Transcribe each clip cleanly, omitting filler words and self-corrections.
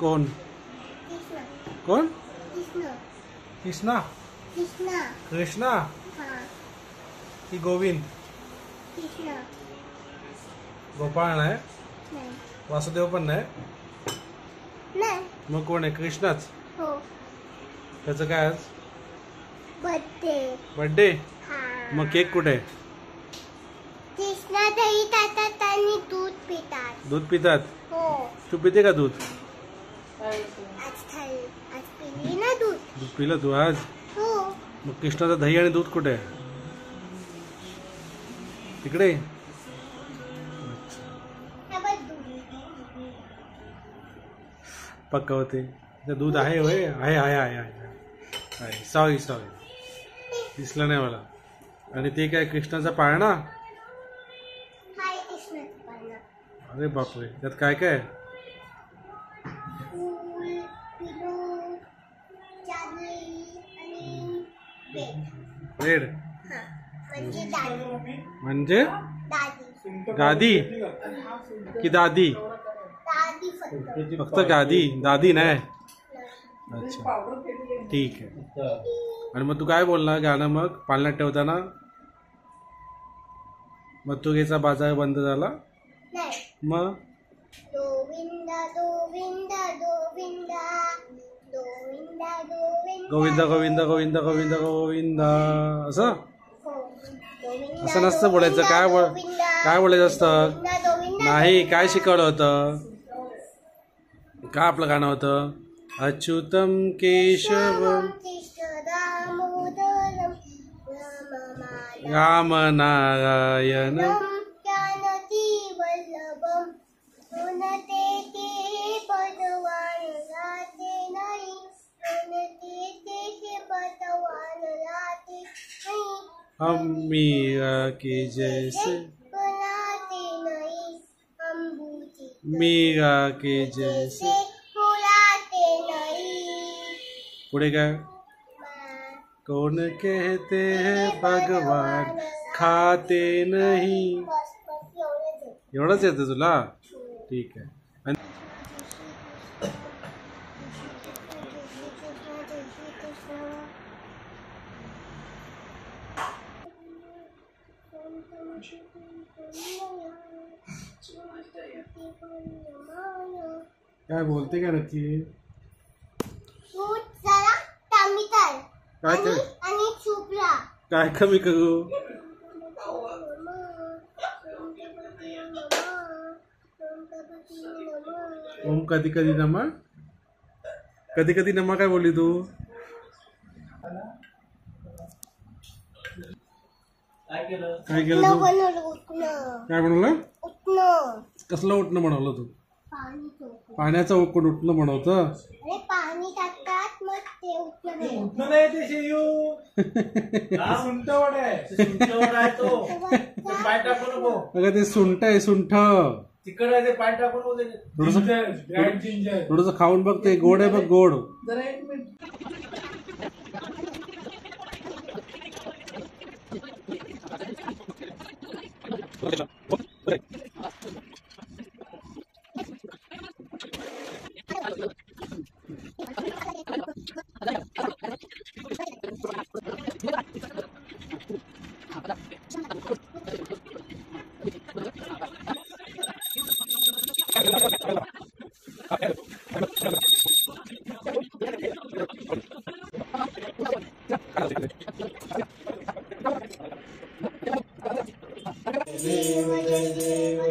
कोण कोण कृष्णा कृष्णा की गोविंद गोपाळ नाही वासुदेव पण नाही मग कोण आहे कृष्णाच त्याचं काय आज बर्थडे मग केक कुठे कृष्णा दही खातात आणि दूध पितात तू पिते का दूध आज पिली ना दूध पिलं तू आज मग कृष्णाचं दही आणि दूध कुठे आहे तिकडे पक्का होते दूध आहे होय आहे सॉरी दिसलं नाही मला आणि ते काय कृष्णाचा पाळणा अरे बापरे त्यात काय काय रेड म्हणजे गादी की दादी फक्त गादी दादी नाही अच्छा ठीक आहे आणि मग तू काय बोलणार गाणं मग पाळण्यात ठेवताना मथुरेचा बाजार बंद झाला मग गोविंदा गोविंदा गोविंदा गोविंदा गोविंदा असं असं नसतं बोलायचं काय बोलायचं असतं नाही काय शिकवलं होतं का आपलं गाणं होतं अच्युतम केशवम राम नारायण हम मीरा के जैसे मीरा के जैसे पुढे काय कौन कहते हैं भगवान खाते नहीं एवढंच येतं तुला ठीक आहे काय बोलते का नक्की काय कमी करू ओम कधी कधी नमा काय बोलली तू काय केलं तू काय बनवलं कसलं उठणं बनवलं तू पाण्याचं उठणं बनवतं पाणी टाकतात मग ते उठणं नाही ते शेयू सुंठवड आहे तो पाय टाकू नको अगं ते सुंठ आहे सुंठ तिकडे आहे ते पाय टाकू नको थोडंसं खाऊन बघ ते गोड आहे बघ गोड जरा एक मिनिट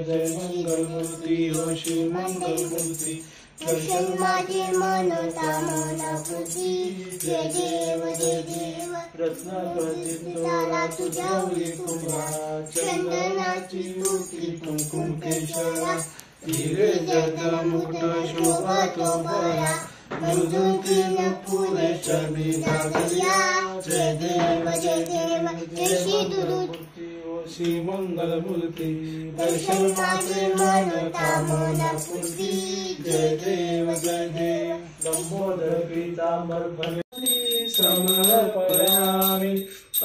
मंगलमूर्ती हो शिव मंगलमूर्ती दर्शन माझे मनता मनापुती जय देव रत्नाला तुझ्या कुंभा चंदनाची मूर्ती कुंकुम केशरा हिरे जगमुठ शोभा तो भरा मंजुकीन पुरे शमी दागल्या जय देव जय श्री दुरुद श्री मंगलमूर्ती दर्शन माझे मनता मनापुती जय देव लंबोदर पीतांबर फले समर्पयामि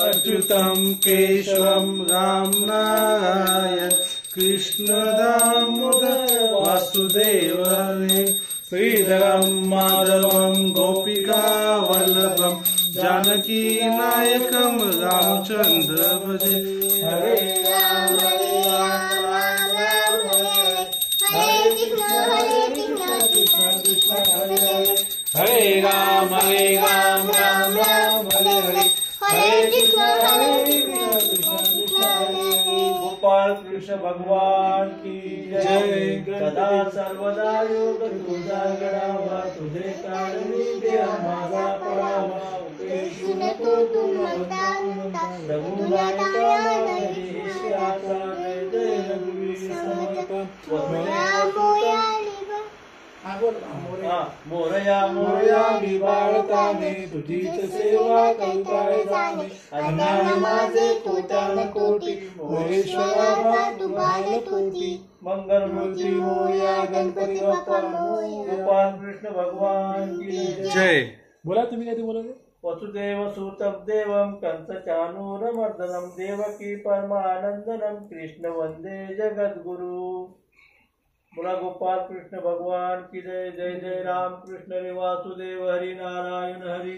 अच्युतं केशवं राम नारायण कृष्ण दामोदर वासुदेव हरे श्रीधरं माधवं गोपिका वल्लभं जानकी नायकं रामचंद्र भजे। हरे राम राम राम हरे कृष्ण कृष्ण कृष्ण हरे हरे। हरे राम राम राम हरे कृष्ण कृष्ण कृष्ण हरे हरे। गोपाल कृष्ण भगवान की जय। सदा सर्वदा योग तुझा गडावा तुझे कारणी देह माझा पडावा येशू नको तू म्हणता रघुनायका माझी ईश्वराचा जय जय रघुवीर समर्थ मोरया मोरया मी बाळकाने तुझीच सेवा करताय जाणे अन्याय माझे कोट्यान कोटी महेश्वरा तू बालतोती मंगलमूर्ती मोरया गणपती बाप्पा गोपाल कृष्ण भगवान की जय। बोला तुम्ही कधी बोला वसुदेव सुतं देवं कंसचानूरमर्दनं देवकी परमानंदनं कृष्ण वंदे जगद्गुरु। बोला गोपाल कृष्ण भगवान की जय। जय जय राम कृष्ण रे वासुदेव हरि नारायण हरि।